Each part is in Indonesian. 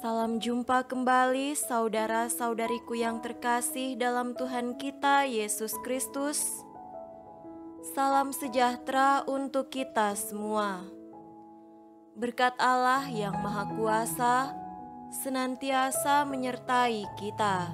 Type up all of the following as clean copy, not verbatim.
Salam jumpa kembali saudara-saudariku yang terkasih dalam Tuhan kita Yesus Kristus. Salam sejahtera untuk kita semua. Berkat Allah yang Maha Kuasa senantiasa menyertai kita.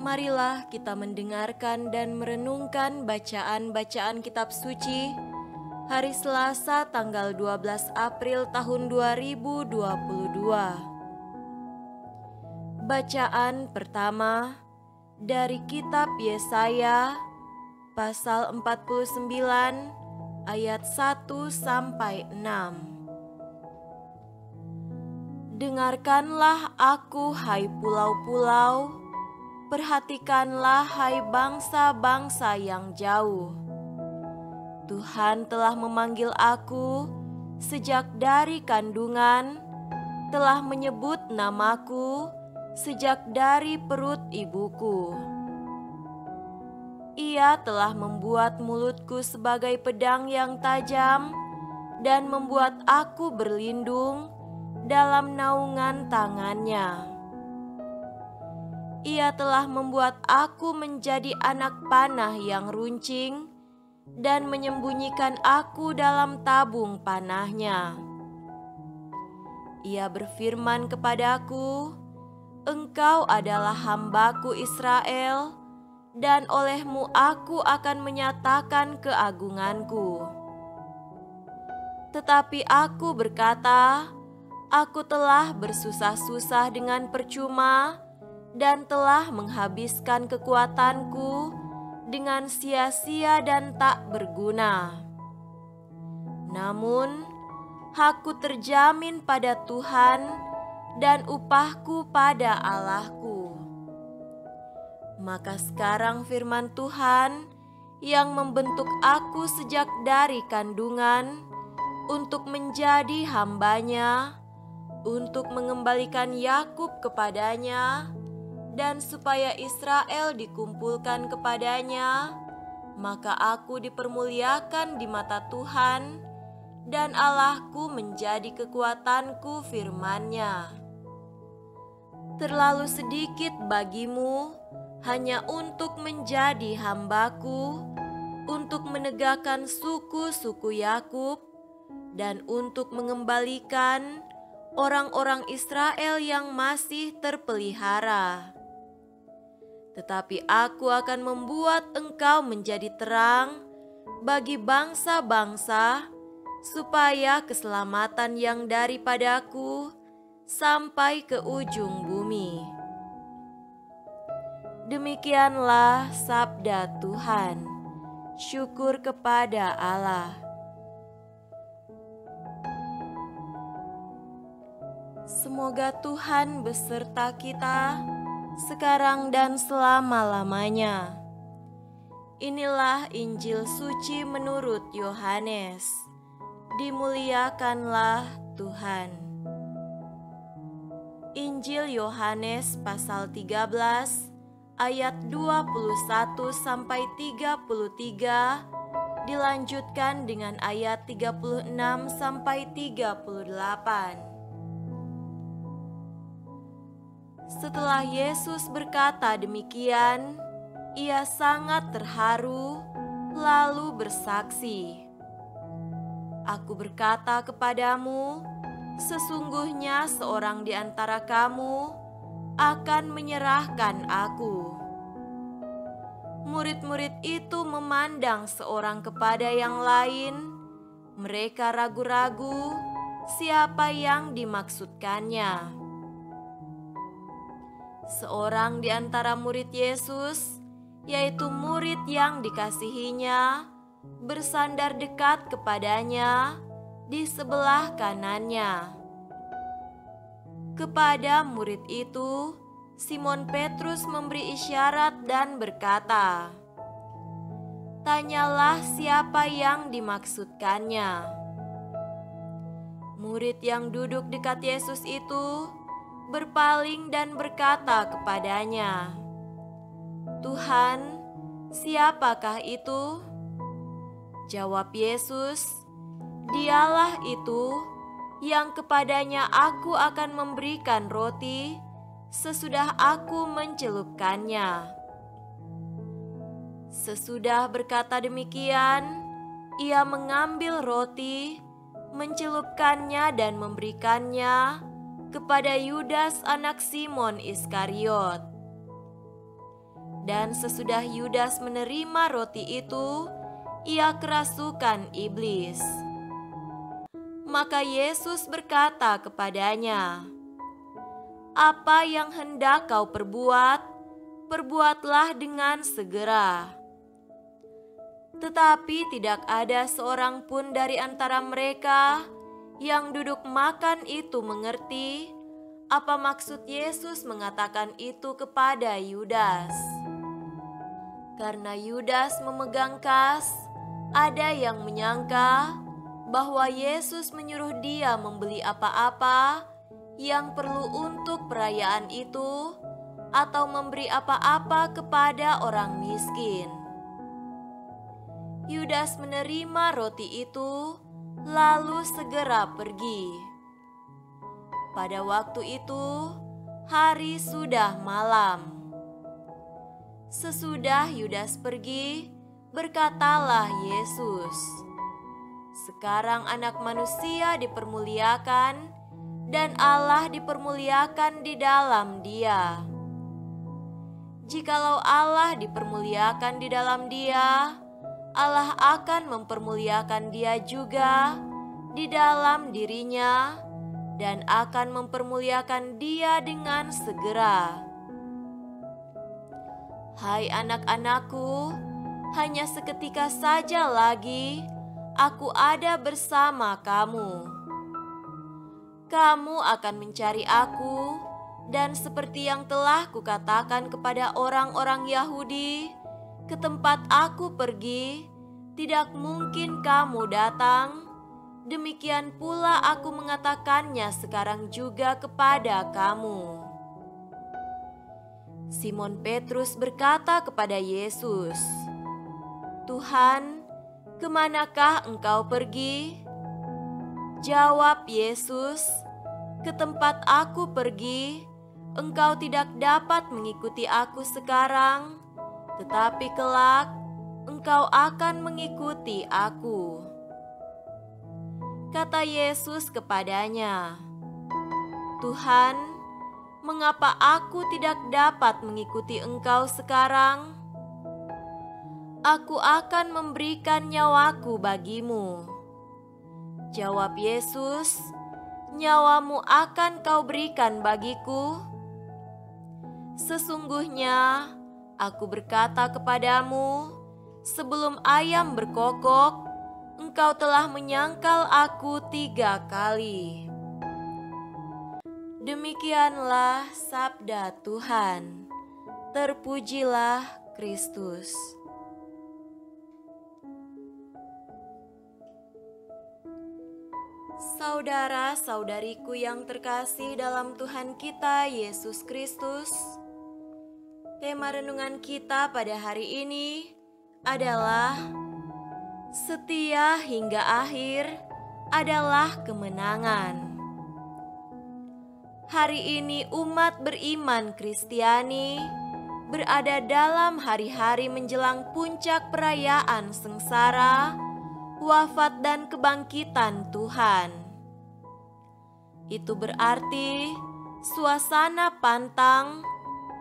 Marilah kita mendengarkan dan merenungkan bacaan-bacaan kitab suci hari Selasa tanggal 12 April tahun 2022. Bacaan pertama dari kitab Yesaya pasal 49 ayat 1 sampai 6. Dengarkanlah aku, hai pulau-pulau, perhatikanlah, hai bangsa-bangsa yang jauh. Tuhan telah memanggil aku sejak dari kandungan, telah menyebut namaku sejak dari perut ibuku. Ia telah membuat mulutku sebagai pedang yang tajam dan membuat aku berlindung dalam naungan tangannya. Ia telah membuat aku menjadi anak panah yang runcing dan menyembunyikan aku dalam tabung panahnya. Ia berfirman kepadaku, "Engkau adalah hambaku Israel, dan olehmu aku akan menyatakan keagunganku." Tetapi aku berkata, "Aku telah bersusah-susah dengan percuma dan telah menghabiskan kekuatanku dengan sia-sia dan tak berguna. Namun, hakku terjamin pada Tuhan dan upahku pada Allahku." Maka sekarang firman Tuhan yang membentuk aku sejak dari kandungan untuk menjadi hambanya, untuk mengembalikan Yakub kepadanya, dan supaya Israel dikumpulkan kepadanya, maka aku dipermuliakan di mata Tuhan, dan Allahku menjadi kekuatanku, firman-Nya. Terlalu sedikit bagimu hanya untuk menjadi hambaku, untuk menegakkan suku-suku Yakub, dan untuk mengembalikan orang-orang Israel yang masih terpelihara. Tetapi aku akan membuat engkau menjadi terang bagi bangsa-bangsa, supaya keselamatan yang daripadaku sampai ke ujung bumi. Demikianlah sabda Tuhan. Syukur kepada Allah. Semoga Tuhan beserta kita sekarang dan selama-lamanya. Inilah Injil suci menurut Yohanes. Dimuliakanlah Tuhan. Injil Yohanes pasal 13 ayat 21 sampai 33 dilanjutkan dengan ayat 36 sampai 38. Setelah Yesus berkata demikian, ia sangat terharu, lalu bersaksi, "Aku berkata kepadamu, sesungguhnya seorang di antara kamu akan menyerahkan aku." Murid-murid itu memandang seorang kepada yang lain. Mereka ragu-ragu siapa yang dimaksudkannya. Seorang di antara murid Yesus, yaitu murid yang dikasihinya, bersandar dekat kepadanya di sebelah kanannya. Kepada murid itu, Simon Petrus memberi isyarat dan berkata, "Tanyalah siapa yang dimaksudkannya." Murid yang duduk dekat Yesus itu berpaling dan berkata kepadanya, "Tuhan, siapakah itu?" Jawab Yesus, "Dialah itu yang kepadanya aku akan memberikan roti sesudah aku mencelupkannya." Sesudah berkata demikian, ia mengambil roti, mencelupkannya dan memberikannya kepada Yudas anak Simon Iskariot. Dan sesudah Yudas menerima roti itu, ia kerasukan iblis. Maka Yesus berkata kepadanya, "Apa yang hendak kau perbuat, perbuatlah dengan segera." Tetapi tidak ada seorang pun dari antara mereka yang duduk makan itu mengerti apa maksud Yesus mengatakan itu kepada Yudas. Karena Yudas memegang kas, ada yang menyangka bahwa Yesus menyuruh dia membeli apa-apa yang perlu untuk perayaan itu atau memberi apa-apa kepada orang miskin. Yudas menerima roti itu, lalu segera pergi. Pada waktu itu, hari sudah malam. Sesudah Yudas pergi, berkatalah Yesus, "Sekarang Anak Manusia dipermuliakan, dan Allah dipermuliakan di dalam Dia. Jikalau Allah dipermuliakan di dalam Dia, Allah akan mempermuliakan Dia juga di dalam dirinya dan akan mempermuliakan Dia dengan segera. Hai anak-anakku, hanya seketika saja lagi aku ada bersama kamu. Kamu akan mencari aku, dan seperti yang telah kukatakan kepada orang-orang Yahudi, ke tempat aku pergi, tidak mungkin kamu datang. Demikian pula aku mengatakannya sekarang juga kepada kamu." Simon Petrus berkata kepada Yesus, "Tuhan, kemanakah Engkau pergi?" Jawab Yesus, "Ke tempat aku pergi, Engkau tidak dapat mengikuti aku sekarang, tetapi kelak Engkau akan mengikuti aku." Kata Yesus kepadanya, "Tuhan, mengapa aku tidak dapat mengikuti Engkau sekarang? Aku akan memberikan nyawaku bagimu." Jawab Yesus, "Nyawamu akan kau berikan bagiku? Sesungguhnya aku berkata kepadamu, sebelum ayam berkokok, engkau telah menyangkal aku 3 kali." Demikianlah sabda Tuhan. Terpujilah Kristus. Saudara-saudariku yang terkasih dalam Tuhan kita Yesus Kristus, tema renungan kita pada hari ini adalah setia hingga akhir adalah kemenangan. Hari ini umat beriman Kristiani berada dalam hari-hari menjelang puncak perayaan sengsara, wafat dan kebangkitan Tuhan. Itu berarti suasana pantang,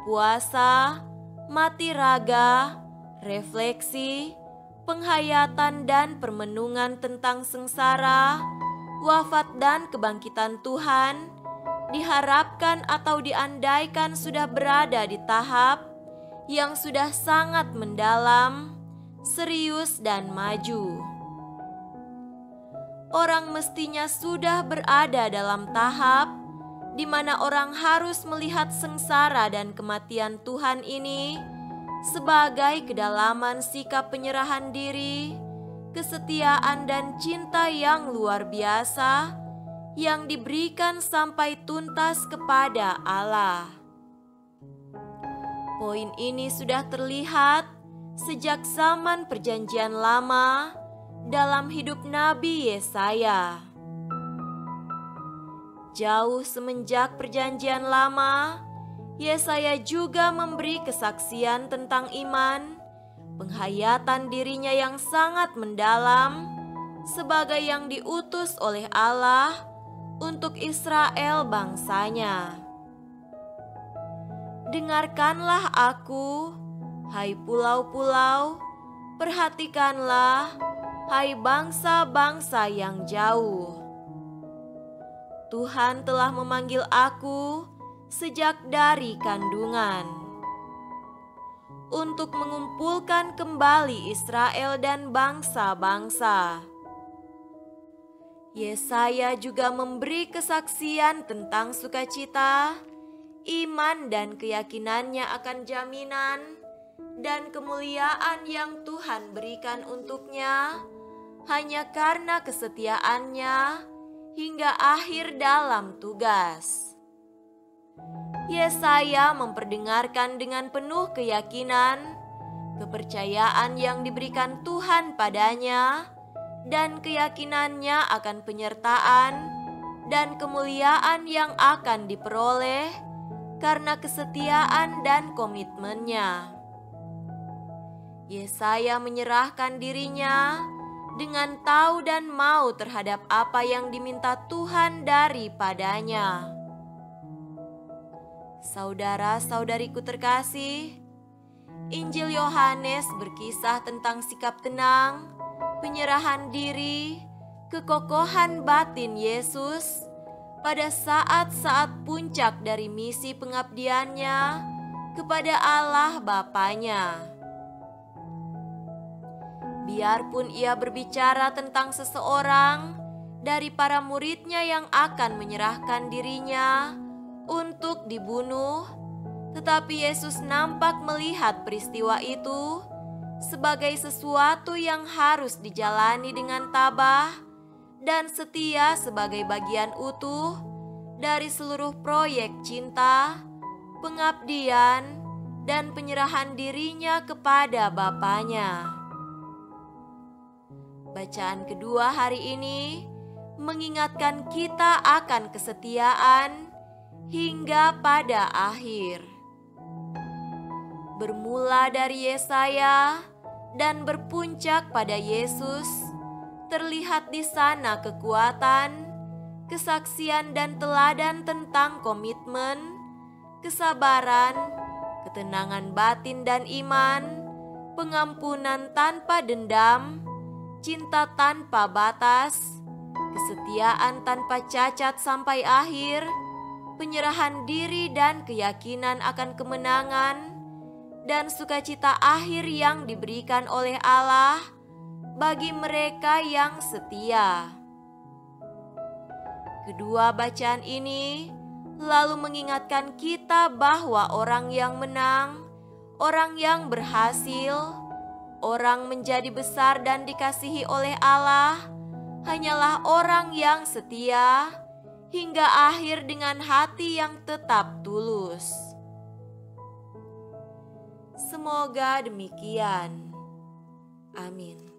puasa, mati raga, refleksi, penghayatan dan permenungan tentang sengsara, wafat dan kebangkitan Tuhan diharapkan atau diandaikan sudah berada di tahap yang sudah sangat mendalam, serius dan maju. Orang mestinya sudah berada dalam tahap di mana orang harus melihat sengsara dan kematian Tuhan ini sebagai kedalaman sikap penyerahan diri, kesetiaan dan cinta yang luar biasa yang diberikan sampai tuntas kepada Allah. Poin ini sudah terlihat sejak zaman Perjanjian Lama dalam hidup Nabi Yesaya. Jauh semenjak Perjanjian Lama, Yesaya juga memberi kesaksian tentang iman, penghayatan dirinya yang sangat mendalam sebagai yang diutus oleh Allah untuk Israel bangsanya. Dengarkanlah aku, hai pulau-pulau, perhatikanlah, hai bangsa-bangsa yang jauh. Tuhan telah memanggil aku sejak dari kandungan untuk mengumpulkan kembali Israel dan bangsa-bangsa. Yesaya juga memberi kesaksian tentang sukacita, iman dan keyakinannya akan jaminan dan kemuliaan yang Tuhan berikan untuknya hanya karena kesetiaannya hingga akhir dalam tugas. Yesaya memperdengarkan dengan penuh keyakinan kepercayaan yang diberikan Tuhan padanya dan keyakinannya akan penyertaan dan kemuliaan yang akan diperoleh karena kesetiaan dan komitmennya. Yesaya menyerahkan dirinya dengan tahu dan mau terhadap apa yang diminta Tuhan daripadanya. Saudara-saudariku terkasih, Injil Yohanes berkisah tentang sikap tenang, penyerahan diri, kekokohan batin Yesus pada saat-saat puncak dari misi pengabdiannya kepada Allah Bapanya. Biarpun ia berbicara tentang seseorang dari para muridnya yang akan menyerahkan dirinya untuk dibunuh, tetapi Yesus nampak melihat peristiwa itu sebagai sesuatu yang harus dijalani dengan tabah dan setia sebagai bagian utuh dari seluruh proyek cinta, pengabdian, dan penyerahan dirinya kepada Bapanya. Bacaan kedua hari ini mengingatkan kita akan kesetiaan hingga pada akhir. Bermula dari Yesaya dan berpuncak pada Yesus, terlihat di sana kekuatan, kesaksian dan teladan tentang komitmen, kesabaran, ketenangan batin dan iman, pengampunan tanpa dendam, cinta tanpa batas, kesetiaan tanpa cacat sampai akhir, penyerahan diri dan keyakinan akan kemenangan, dan sukacita akhir yang diberikan oleh Allah bagi mereka yang setia. Kedua bacaan ini lalu mengingatkan kita bahwa orang yang menang, orang yang berhasil, orang menjadi besar dan dikasihi oleh Allah hanyalah orang yang setia hingga akhir dengan hati yang tetap tulus. Semoga demikian. Amin.